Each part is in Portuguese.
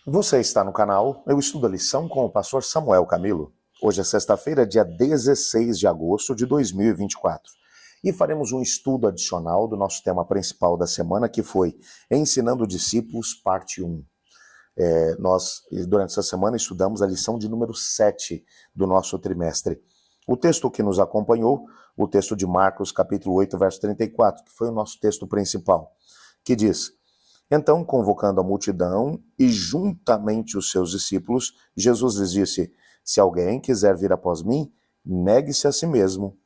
Você está no canal Eu Estudo a Lição com o pastor Samuel Camilo. Hoje é sexta-feira, dia 16 de agosto de 2024. E faremos um estudo adicional do nosso tema principal da semana, que foi Ensinando Discípulos, parte 1. Nós, durante essa semana, estudamos a lição de número 7 do nosso trimestre. O texto que nos acompanhou, o texto de Marcos, capítulo 8, verso 34, que foi o nosso texto principal, que diz: Então, convocando a multidão e juntamente os seus discípulos, Jesus lhes disse: Se alguém quiser vir após mim, negue-se a si mesmo,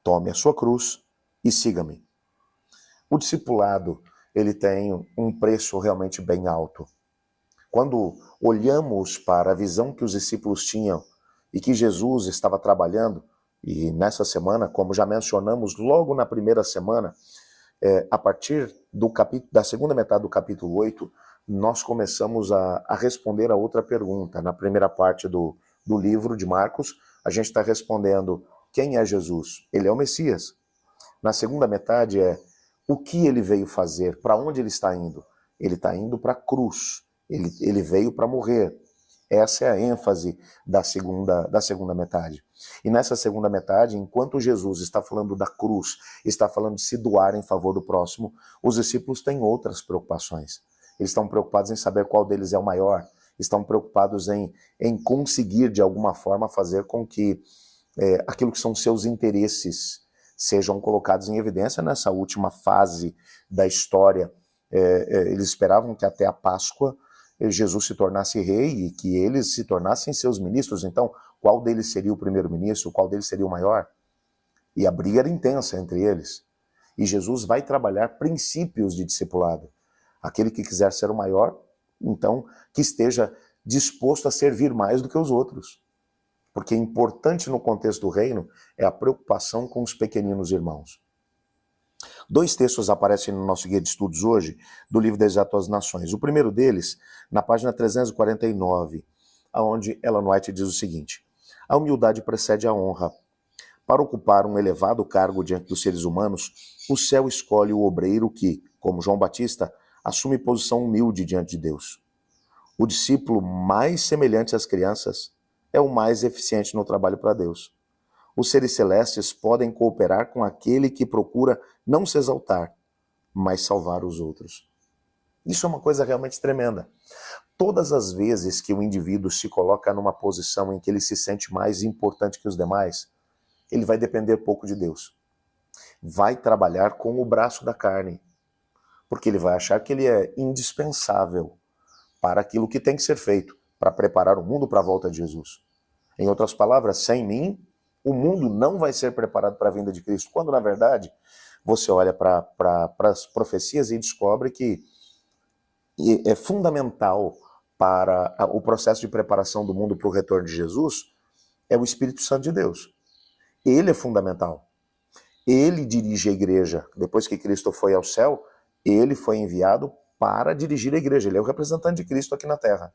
tome a sua cruz e siga-me. O discipulado, ele tem um preço realmente bem alto. Quando olhamos para a visão que os discípulos tinham e que Jesus estava trabalhando, e nessa semana, como já mencionamos logo na primeira semana, a partir da segunda metade do capítulo 8, nós começamos a responder a outra pergunta. Na primeira parte do livro de Marcos, a gente está respondendo: quem é Jesus? Ele é o Messias. Na segunda metade o que ele veio fazer, para onde ele está indo? Ele está indo para a cruz, ele veio para morrer. Essa é a ênfase da segunda metade. E nessa segunda metade, enquanto Jesus está falando da cruz, está falando de se doar em favor do próximo, os discípulos têm outras preocupações. Eles estão preocupados em saber qual deles é o maior, estão preocupados em conseguir, de alguma forma, fazer com que aquilo que são seus interesses sejam colocados em evidência nessa última fase da história. Eles esperavam que até a Páscoa Jesus se tornasse rei e que eles se tornassem seus ministros. Então, qual deles seria o primeiro-ministro? Qual deles seria o maior? E a briga era intensa entre eles. E Jesus vai trabalhar princípios de discipulado. Aquele que quiser ser o maior, então, que esteja disposto a servir mais do que os outros. Porque importante no contexto do reino é a preocupação com os pequeninos irmãos. Dois textos aparecem no nosso guia de estudos hoje, do livro das Exatas Nações. O primeiro deles, na página 349, onde Ellen White diz o seguinte: a humildade precede a honra. Para ocupar um elevado cargo diante dos seres humanos, o céu escolhe o obreiro que, como João Batista, assume posição humilde diante de Deus. O discípulo mais semelhante às crianças é o mais eficiente no trabalho para Deus. Os seres celestes podem cooperar com aquele que procura não se exaltar, mas salvar os outros. Isso é uma coisa realmente tremenda. Todas as vezes que o indivíduo se coloca numa posição em que ele se sente mais importante que os demais, ele vai depender pouco de Deus. Vai trabalhar com o braço da carne, porque ele vai achar que ele é indispensável para aquilo que tem que ser feito, para preparar o mundo para a volta de Jesus. Em outras palavras, sem mim, o mundo não vai ser preparado para a vinda de Cristo, quando na verdade você olha para as profecias e descobre que é fundamental para o processo de preparação do mundo para o retorno de Jesus é o Espírito Santo de Deus. Ele é fundamental. Ele dirige a igreja. Depois que Cristo foi ao céu, ele foi enviado para dirigir a igreja. Ele é o representante de Cristo aqui na terra.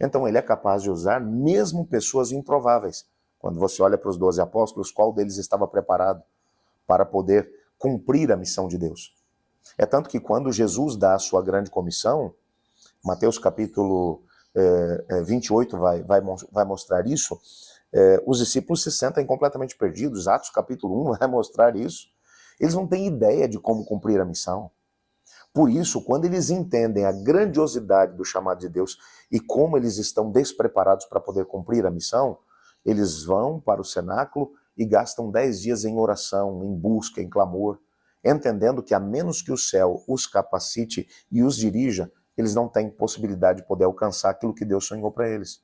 Então ele é capaz de usar mesmo pessoas improváveis. Quando você olha para os 12 apóstolos, qual deles estava preparado para poder cumprir a missão de Deus? É tanto que quando Jesus dá a sua grande comissão, Mateus capítulo 28 vai mostrar isso, os discípulos se sentem completamente perdidos. Atos capítulo 1 vai mostrar isso. Eles não têm ideia de como cumprir a missão. Por isso, quando eles entendem a grandiosidade do chamado de Deus e como eles estão despreparados para poder cumprir a missão, eles vão para o cenáculo e gastam 10 dias em oração, em busca, em clamor, entendendo que a menos que o céu os capacite e os dirija, eles não têm possibilidade de poder alcançar aquilo que Deus sonhou para eles.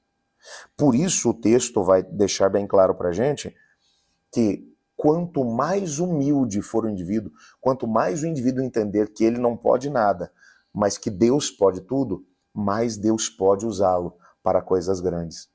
Por isso o texto vai deixar bem claro para a gente que quanto mais humilde for o indivíduo, quanto mais o indivíduo entender que ele não pode nada, mas que Deus pode tudo, mais Deus pode usá-lo para coisas grandes.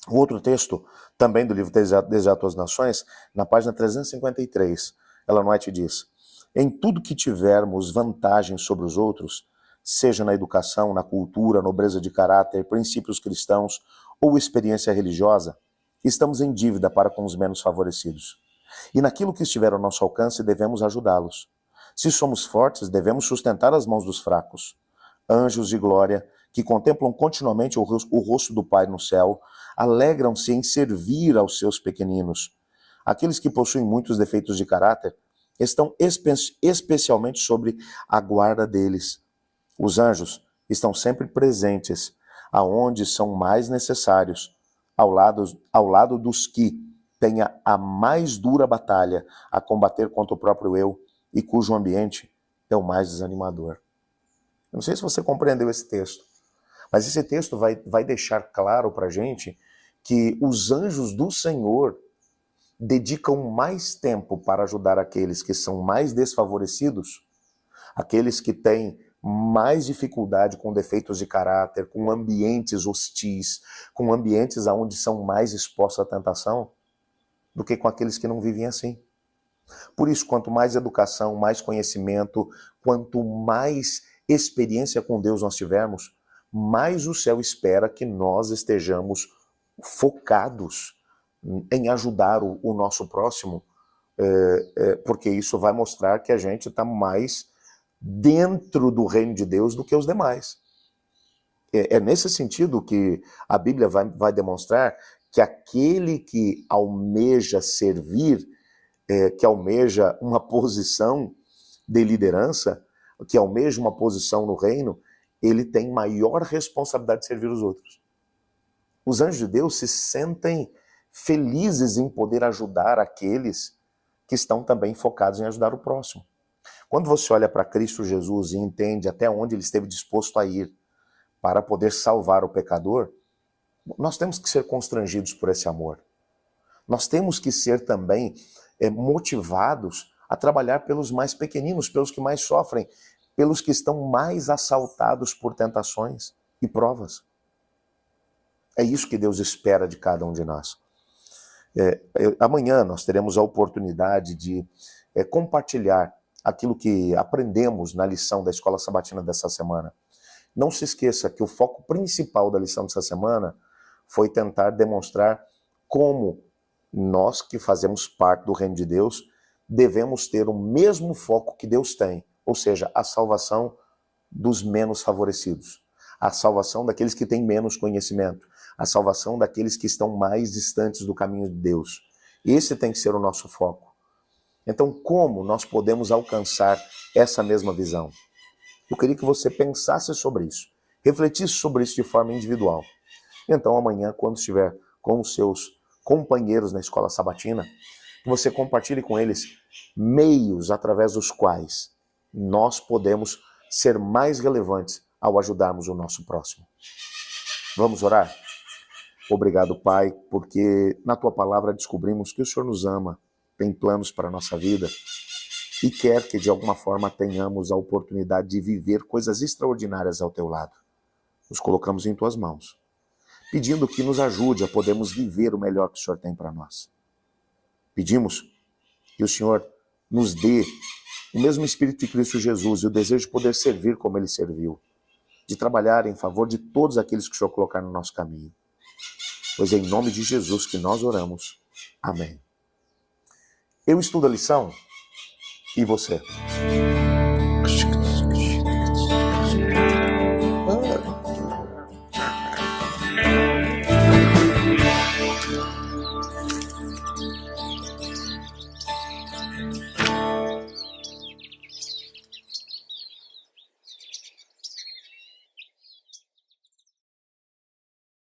O outro texto, também do livro Desejo às Nações, na página 353, Ellen White diz: em tudo que tivermos vantagem sobre os outros, seja na educação, na cultura, nobreza de caráter, princípios cristãos ou experiência religiosa, estamos em dívida para com os menos favorecidos. E naquilo que estiver ao nosso alcance, devemos ajudá-los. Se somos fortes, devemos sustentar as mãos dos fracos. Anjos de glória que contemplam continuamente o rosto do Pai no céu, alegram-se em servir aos seus pequeninos. Aqueles que possuem muitos defeitos de caráter estão especialmente sobre a guarda deles. Os anjos estão sempre presentes, aonde são mais necessários, ao lado dos que têm a mais dura batalha a combater contra o próprio eu e cujo ambiente é o mais desanimador. Eu não sei se você compreendeu esse texto, mas esse texto vai deixar claro para a gente que os anjos do Senhor dedicam mais tempo para ajudar aqueles que são mais desfavorecidos, aqueles que têm mais dificuldade com defeitos de caráter, com ambientes hostis, com ambientes onde são mais expostos à tentação, do que com aqueles que não vivem assim. Por isso, quanto mais educação, mais conhecimento, quanto mais experiência com Deus nós tivermos, mais o céu espera que nós estejamos focados em ajudar o nosso próximo, porque isso vai mostrar que a gente está mais dentro do reino de Deus do que os demais. É nesse sentido que a Bíblia vai demonstrar que aquele que almeja servir, que almeja uma posição de liderança, que almeja uma posição no reino, ele tem maior responsabilidade de servir os outros. Os anjos de Deus se sentem felizes em poder ajudar aqueles que estão também focados em ajudar o próximo. Quando você olha para Cristo Jesus e entende até onde ele esteve disposto a ir para poder salvar o pecador, nós temos que ser constrangidos por esse amor. Nós temos que ser também motivados a trabalhar pelos mais pequeninos, pelos que mais sofrem, pelos que estão mais assaltados por tentações e provas. É isso que Deus espera de cada um de nós. Amanhã nós teremos a oportunidade de compartilhar aquilo que aprendemos na lição da Escola Sabatina dessa semana. Não se esqueça que o foco principal da lição dessa semana foi tentar demonstrar como nós que fazemos parte do reino de Deus devemos ter o mesmo foco que Deus tem, ou seja, a salvação dos menos favorecidos, a salvação daqueles que têm menos conhecimento, a salvação daqueles que estão mais distantes do caminho de Deus. Esse tem que ser o nosso foco. Então, como nós podemos alcançar essa mesma visão? Eu queria que você pensasse sobre isso, refletisse sobre isso de forma individual. Então, amanhã, quando estiver com os seus companheiros na escola sabatina, você compartilhe com eles meios através dos quais nós podemos ser mais relevantes ao ajudarmos o nosso próximo. Vamos orar? Obrigado, Pai, porque na Tua palavra descobrimos que o Senhor nos ama, tem planos para a nossa vida e quer que de alguma forma tenhamos a oportunidade de viver coisas extraordinárias ao Teu lado. Nos colocamos em Tuas mãos, pedindo que nos ajude a podermos viver o melhor que o Senhor tem para nós. Pedimos que o Senhor nos dê o mesmo Espírito de Cristo Jesus e o desejo de poder servir como Ele serviu, de trabalhar em favor de todos aqueles que o Senhor colocar no nosso caminho. Pois é em nome de Jesus que nós oramos. Amém. Eu estudo a lição e você?